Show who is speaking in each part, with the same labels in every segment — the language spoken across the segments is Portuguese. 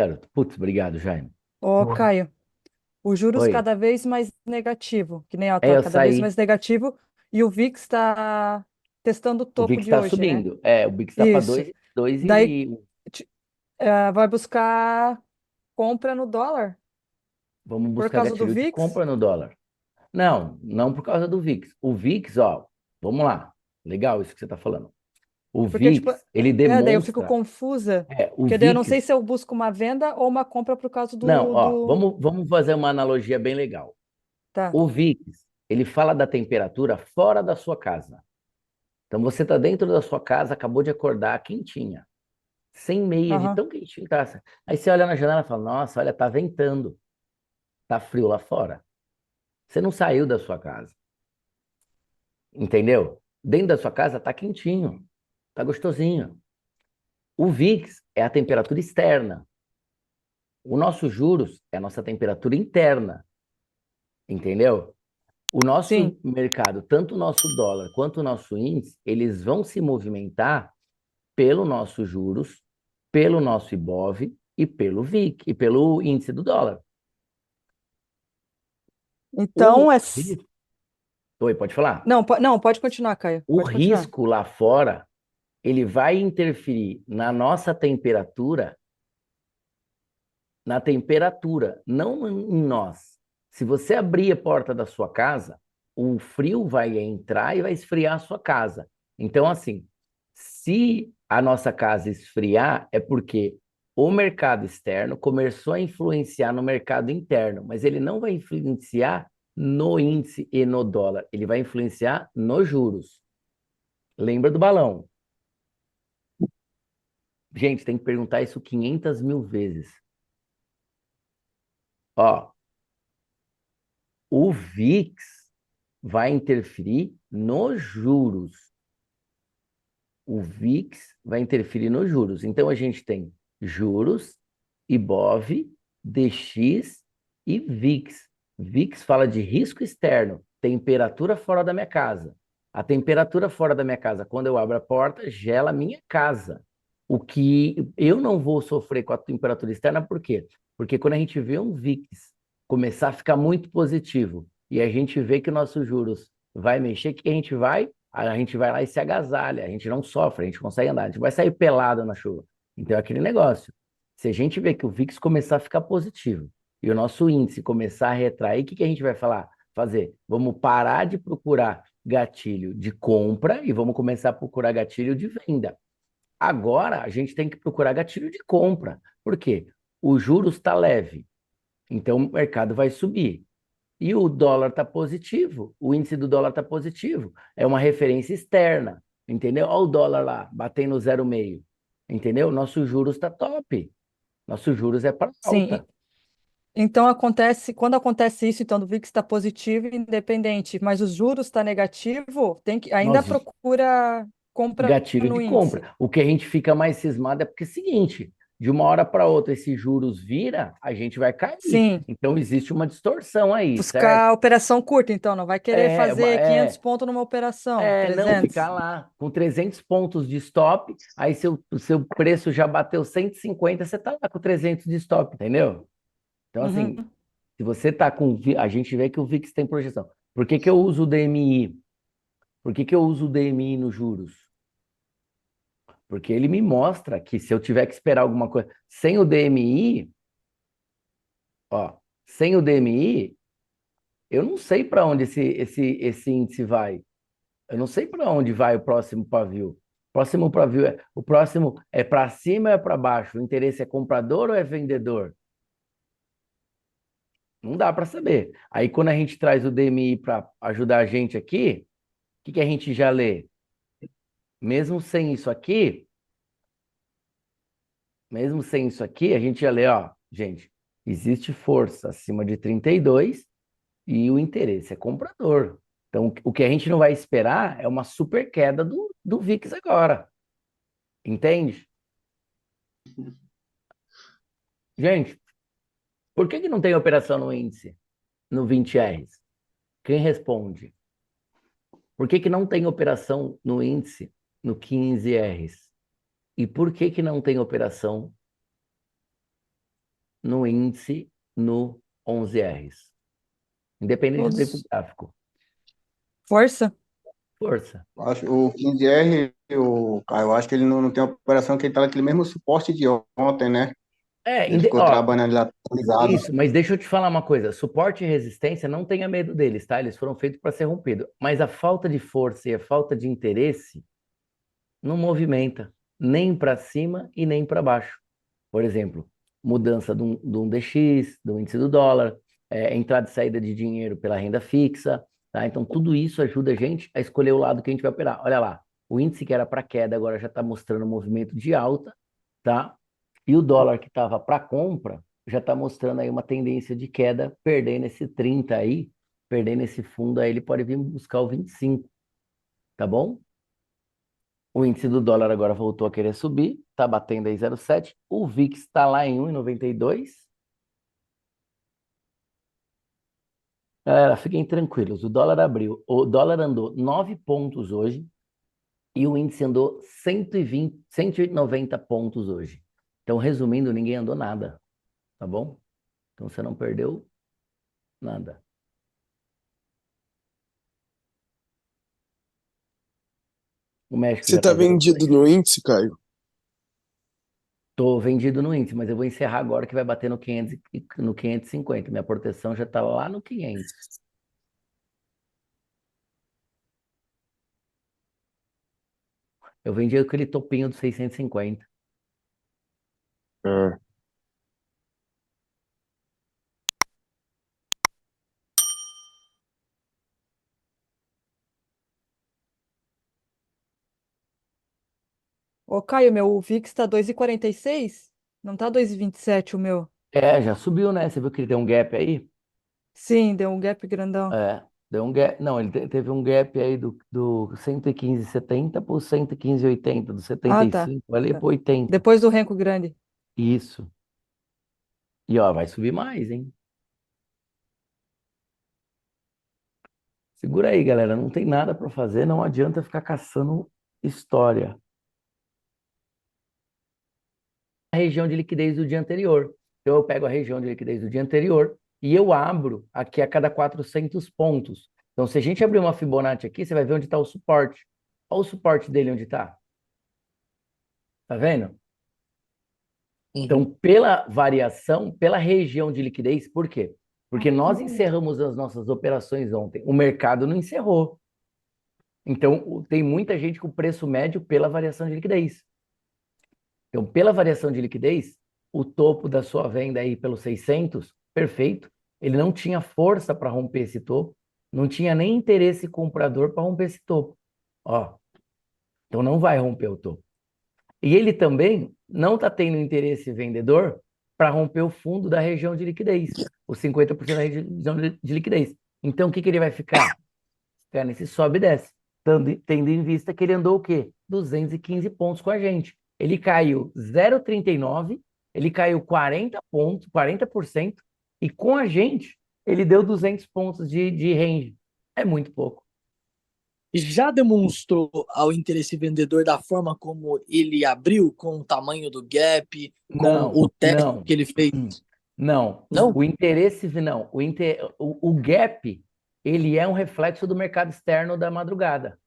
Speaker 1: garoto. Putz, obrigado, Jaime.
Speaker 2: Ô,
Speaker 3: Boa.
Speaker 2: Caio, os juros
Speaker 1: Oi.
Speaker 2: cada vez mais negativo, que nem ela
Speaker 1: É,
Speaker 2: tá
Speaker 1: eu
Speaker 2: cada vez
Speaker 1: saí.
Speaker 2: mais negativo, e o VIX está testando o
Speaker 1: O
Speaker 2: topo
Speaker 1: VIX
Speaker 2: de
Speaker 1: está
Speaker 2: hoje, né?
Speaker 1: subindo. É, o VIX está para
Speaker 2: Isso.
Speaker 1: 2, 2
Speaker 2: Daí
Speaker 1: e...
Speaker 2: vai buscar compra no dólar
Speaker 1: Vamos
Speaker 2: por
Speaker 1: buscar
Speaker 2: causa do
Speaker 1: gatilho de
Speaker 2: VIX?
Speaker 1: compra no dólar. Não, não por causa do VIX. O VIX, ó, vamos lá. Legal isso que você está falando. O
Speaker 2: Porque, tipo,
Speaker 1: VIX, ele
Speaker 2: daí eu fico
Speaker 1: demonstra...
Speaker 2: confusa,
Speaker 1: O
Speaker 2: porque daí eu não sei
Speaker 1: VIX...
Speaker 2: se eu busco uma venda ou uma compra por causa
Speaker 1: Não, ó,
Speaker 2: do...
Speaker 1: vamos fazer uma analogia bem legal.
Speaker 2: Tá.
Speaker 1: O VIX, ele fala da temperatura fora da sua casa. Então você está dentro da sua casa, acabou de acordar quentinha, sem meia, de
Speaker 2: Aham.
Speaker 1: tão quentinho que tá. Aí você olha na janela e fala: Nossa, olha, tá ventando, tá frio lá fora. Você não saiu da sua casa, entendeu? Dentro da sua casa tá quentinho, tá gostosinho. O VIX é a temperatura externa. O nosso juros é a nossa temperatura interna, entendeu? O
Speaker 2: Sim.
Speaker 1: nosso mercado, tanto o nosso dólar quanto o nosso índice, eles vão se movimentar pelo nosso juros, pelo nosso IBOV e pelo VIX e pelo índice do dólar.
Speaker 2: Então,
Speaker 1: O
Speaker 2: é...
Speaker 1: risco, oi, pode falar?
Speaker 2: Não, não, pode continuar, Caio.
Speaker 1: O
Speaker 2: Pode continuar.
Speaker 1: risco lá fora, ele vai interferir na nossa temperatura, não em nós. Se você abrir a porta da sua casa, o frio vai entrar e vai esfriar a sua casa. Então, assim, se a nossa casa esfriar, é porque o mercado externo começou a influenciar no mercado interno, mas ele não vai influenciar no índice e no dólar, ele vai influenciar nos juros. Lembra do balão? Gente, tem que perguntar isso 500 mil vezes. Ó, o VIX vai interferir nos juros. O VIX vai interferir nos juros. Então a gente tem juros, IBOV, DX e VIX. VIX fala de risco externo, temperatura fora da minha casa. A temperatura fora da minha casa, quando eu abro a porta, gela a minha casa. O que eu não vou sofrer com a temperatura externa, por quê? Porque quando a gente vê um VIX começar a ficar muito positivo e a gente vê que nossos juros vai mexer, o que a gente vai? A gente vai lá e se agasalha, a gente não sofre, a gente consegue andar, a gente vai sair pelado na chuva. Então é aquele negócio. Se a gente vê que o VIX começar a ficar positivo e o nosso índice começar a retrair, o que que a gente vai fazer? Vamos parar de procurar gatilho de compra e vamos começar a procurar gatilho de venda. Agora a gente tem que procurar gatilho de compra. Por quê? O juros está leve, então o mercado vai subir. E o dólar está positivo, o índice do dólar está positivo. É uma referência externa, entendeu? Olha o dólar lá, batendo 0,5, entendeu? Nosso juros está top. Nosso juros é para
Speaker 2: Sim.
Speaker 1: alta.
Speaker 2: Então acontece, quando acontece isso, então do VIX está positivo e independente, mas os juros está negativo, tem que ainda
Speaker 1: Nós,
Speaker 2: procura compra
Speaker 1: gatilho de
Speaker 2: no índice.
Speaker 1: compra. O que a gente fica mais cismado é porque é o seguinte, de uma hora para outra, esse juros vira, a gente vai cair.
Speaker 2: Sim,
Speaker 1: Então existe uma distorção aí, certo?
Speaker 2: buscar operação curta, então não vai querer
Speaker 1: É,
Speaker 2: fazer 500
Speaker 1: é,
Speaker 2: pontos numa operação,
Speaker 1: não
Speaker 2: 300.
Speaker 1: ficar lá com 300 pontos de stop, aí o seu preço já bateu 150, você tá lá com 300 de stop, entendeu? Então, assim,
Speaker 2: Uhum.
Speaker 1: se você tá com. A gente vê que o VIX tem projeção. Por que que eu uso o DMI? Por que que eu uso o DMI nos juros? Porque ele me mostra que se eu tiver que esperar alguma coisa. Sem o DMI, ó, sem o DMI, eu não sei para onde esse índice vai. Eu não sei para onde vai o próximo pavio. O próximo é para cima ou é para baixo? O interesse é comprador ou é vendedor? Não dá para saber. Aí quando a gente traz o DMI para ajudar a gente aqui, o que que a gente já lê? Mesmo sem isso aqui, mesmo sem isso aqui, a gente já lê, ó, gente, existe força acima de 32 e o interesse é comprador. Então, o que a gente não vai esperar é uma super queda do VIX agora, entende? Gente, por que que não tem operação no índice, no 20Rs? Quem responde? Por que que não tem operação no índice, no 15Rs? E por que que não tem operação no índice no 11Rs, independente do tempo
Speaker 2: Todos.
Speaker 1: gráfico.
Speaker 2: Força?
Speaker 1: Força.
Speaker 3: Acho, o 15R, Caio, eu acho que ele não tem operação que ele tá naquele mesmo suporte de ontem, né? Ele ficou
Speaker 1: Ó,
Speaker 3: trabalhando ali atualizado.
Speaker 1: isso, mas deixa eu te falar uma coisa: suporte e resistência, não tenha medo deles, tá? Eles foram feitos para ser rompido. Mas a falta de força e a falta de interesse não movimenta nem para cima e nem para baixo. Por exemplo, mudança de um DX, do índice do dólar, entrada e saída de dinheiro pela renda fixa, tá? Então, tudo isso ajuda a gente a escolher o lado que a gente vai operar. Olha lá, o índice que era para queda agora já está mostrando um movimento de alta, tá? E o dólar que estava para compra já está mostrando aí uma tendência de queda, perdendo esse 30 aí, perdendo esse fundo aí, ele pode vir buscar o 25, tá bom? O índice do dólar agora voltou a querer subir, está batendo aí 0,7. O VIX está lá em 1,92. Galera, fiquem tranquilos. O dólar andou 9 pontos hoje e o índice andou 120, 190 pontos hoje. Então, resumindo, ninguém andou nada, tá bom? Então, você não perdeu nada. O México
Speaker 4: Você
Speaker 1: já
Speaker 4: tá
Speaker 1: está
Speaker 4: vendido
Speaker 1: 0,2.
Speaker 4: no índice, Caio?
Speaker 1: Estou vendido no índice, mas eu vou encerrar agora que vai bater no 500, no 550. Minha proteção já está lá no 500. Eu vendi aquele topinho do 650.
Speaker 4: É.
Speaker 2: Ô, Caio, meu, o VIX tá 2,46. Não tá 2,27 o meu.
Speaker 1: Já subiu, né? Você viu que ele deu um gap aí?
Speaker 2: Sim, deu um gap grandão.
Speaker 1: Deu um gap. Não, ele teve um gap aí do 115,70 para o 115,80, do
Speaker 2: Ah, tá.
Speaker 1: 75 ali
Speaker 2: Tá.
Speaker 1: para 80.
Speaker 2: Depois do Renko Grande.
Speaker 1: Isso. E ó, vai subir mais, hein? Segura aí, galera. Não tem nada para fazer, não adianta ficar caçando história. A região de liquidez do dia anterior. Então eu pego a região de liquidez do dia anterior e eu abro aqui a cada 400 pontos. Então, se a gente abrir uma Fibonacci aqui, você vai ver onde está o suporte. Olha o suporte dele onde está. Tá vendo? Então,
Speaker 5: Uhum.
Speaker 1: pela variação, pela região de liquidez, por quê? Porque nós encerramos as nossas operações ontem. O mercado não encerrou. Então, tem muita gente com preço médio pela variação de liquidez. Então, pela variação de liquidez, o topo da sua venda aí pelos 600, perfeito. Ele não tinha força para romper esse topo, não tinha nem interesse comprador para romper esse topo. Ó, então não vai romper o topo. E ele também não está tendo interesse vendedor para romper o fundo da região de liquidez, os 50% da região de liquidez. Então, o que ele vai ficar? Ficar nesse sobe e desce, tendo em vista que ele andou o quê? 215 pontos com a gente. Ele caiu 0,39, ele caiu 40 pontos, 40%, e com a gente, ele deu 200 pontos de range. É muito pouco.
Speaker 5: Já demonstrou ao interesse vendedor da forma como ele abriu, com o tamanho do gap, com
Speaker 1: Não,
Speaker 5: o teste
Speaker 1: não,
Speaker 5: que ele fez?
Speaker 1: não.
Speaker 5: Não?
Speaker 1: O interesse, não. O gap, ele é um reflexo do mercado externo da madrugada.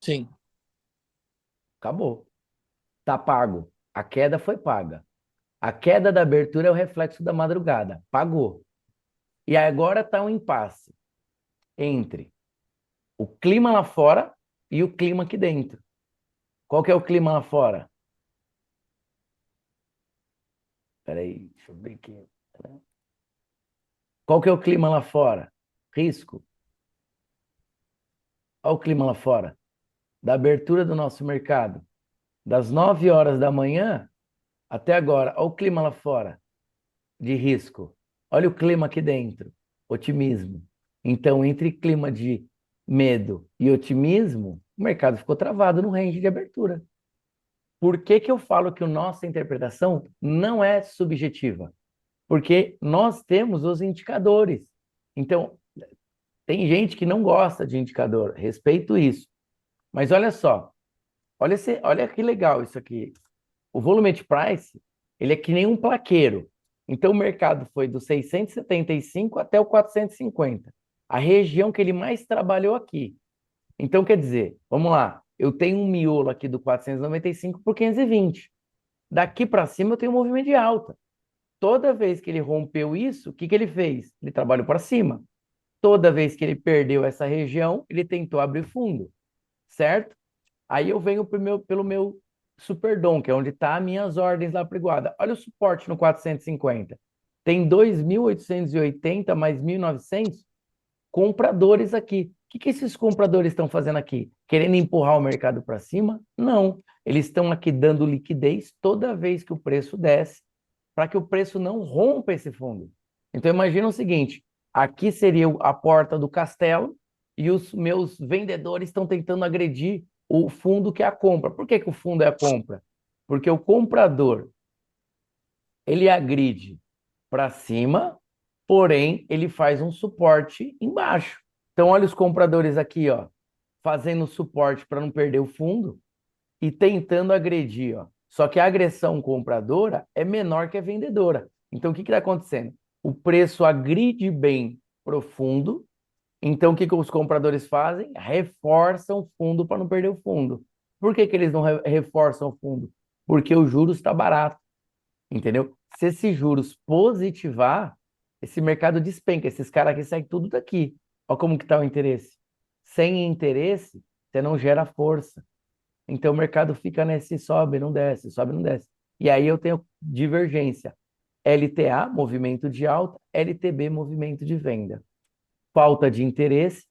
Speaker 5: Sim.
Speaker 1: Acabou. Tá pago. A queda foi paga. A queda da abertura é o reflexo da madrugada. Pagou. E agora está um impasse entre o clima lá fora e o clima aqui dentro. Qual que é o clima lá fora? Peraí, deixa eu ver aqui. Qual que é o clima lá fora? Risco. Olha o clima lá fora. Da abertura do nosso mercado. Das 9 horas da manhã até agora. Olha o clima lá fora de risco. Olha o clima aqui dentro. Otimismo. Então, entre clima de medo e otimismo, o mercado ficou travado no range de abertura. Por que que eu falo que a nossa interpretação não é subjetiva? Porque nós temos os indicadores. Então, tem gente que não gosta de indicador, respeito isso. Mas olha só, olha que legal isso aqui. O volume price, ele é que nem um plaqueiro. Então, o mercado foi do 675 até o 450. A região que ele mais trabalhou aqui. Então, quer dizer, vamos lá, eu tenho um miolo aqui do 495 por 520. Daqui para cima eu tenho um movimento de alta. Toda vez que ele rompeu isso, o que que ele fez? Ele trabalhou para cima. Toda vez que ele perdeu essa região, ele tentou abrir fundo, certo? Aí eu venho pelo meu Superdom, que é onde está as minhas ordens lá para Iguada. Olha o suporte no 450. Tem 2.880 mais 1.900 compradores aqui. O que esses compradores estão fazendo aqui? Querendo empurrar o mercado para cima? Não. Eles estão aqui dando liquidez toda vez que o preço desce, para que o preço não rompa esse fundo. Então imagina o seguinte, aqui seria a porta do castelo e os meus vendedores estão tentando agredir o fundo que é a compra. Por que que o fundo é a compra? Porque o comprador, ele agride para cima, porém ele faz um suporte embaixo. Então olha os compradores aqui, ó, fazendo suporte para não perder o fundo e tentando agredir, ó. Só que a agressão compradora é menor que a vendedora. Então, o que está acontecendo? O preço agride bem profundo. Então, o que os compradores fazem? Reforçam o fundo para não perder o fundo. Por que que eles não reforçam o fundo? Porque o juros está barato, entendeu? Se esse juros positivar, esse mercado despenca. Esses caras aqui saem tudo daqui. Olha como que está o interesse. Sem interesse, você não gera força. Então o mercado fica nesse sobe, não desce, sobe, não desce. E aí eu tenho divergência. LTA, movimento de alta, LTB, movimento de venda. Falta de interesse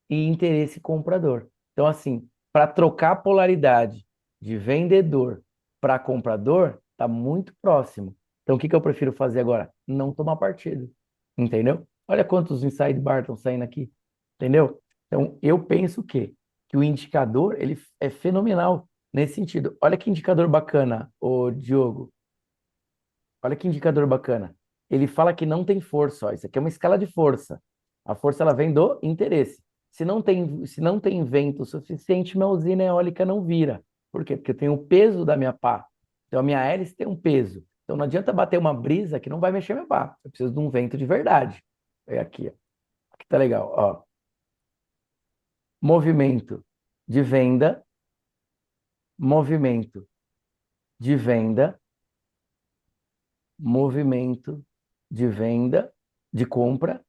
Speaker 1: e interesse comprador. Então, assim, para trocar a polaridade de vendedor para comprador, está muito próximo. Então, o que que eu prefiro fazer agora? Não tomar partido. Entendeu? Olha quantos inside bar estão saindo aqui. Entendeu? Então, eu penso que o indicador ele é fenomenal nesse sentido. Olha que indicador bacana, o Diogo. Olha que indicador bacana. Ele fala que não tem força, ó. Isso aqui é uma escala de força. A força ela vem do interesse. Se não tem vento suficiente, minha usina eólica não vira. Por quê? Porque eu tenho o peso da minha pá. Então a minha hélice tem um peso. Então não adianta bater uma brisa que não vai mexer minha pá. Eu preciso de um vento de verdade. É aqui, ó. Aqui tá legal, ó. Movimento de venda, movimento de venda, movimento de venda, de compra,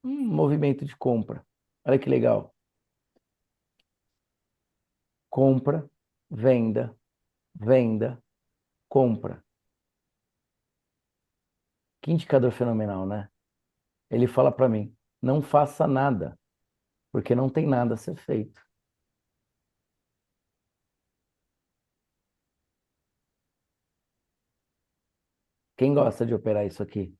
Speaker 1: movimento de compra. Olha que legal. Compra, venda, venda, compra. Que indicador fenomenal, né? Ele fala para mim, não faça nada, porque não tem nada a ser feito. Quem gosta de operar isso aqui?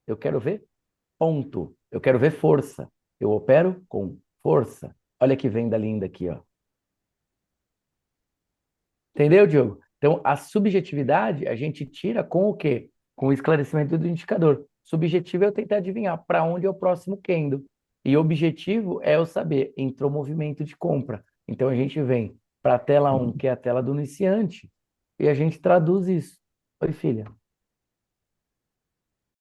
Speaker 1: Eu quero ver ponto. Eu quero ver força. Eu opero com força. Olha que venda linda aqui, ó. Entendeu, Diogo? Então, a subjetividade a gente tira com o quê? Com o esclarecimento do indicador. Subjetivo é eu tentar adivinhar para onde é o próximo candle. E objetivo é eu saber, entrou movimento de compra. Então, a gente vem para a tela 1, que é a tela do iniciante, e a gente traduz isso. Oi, filha.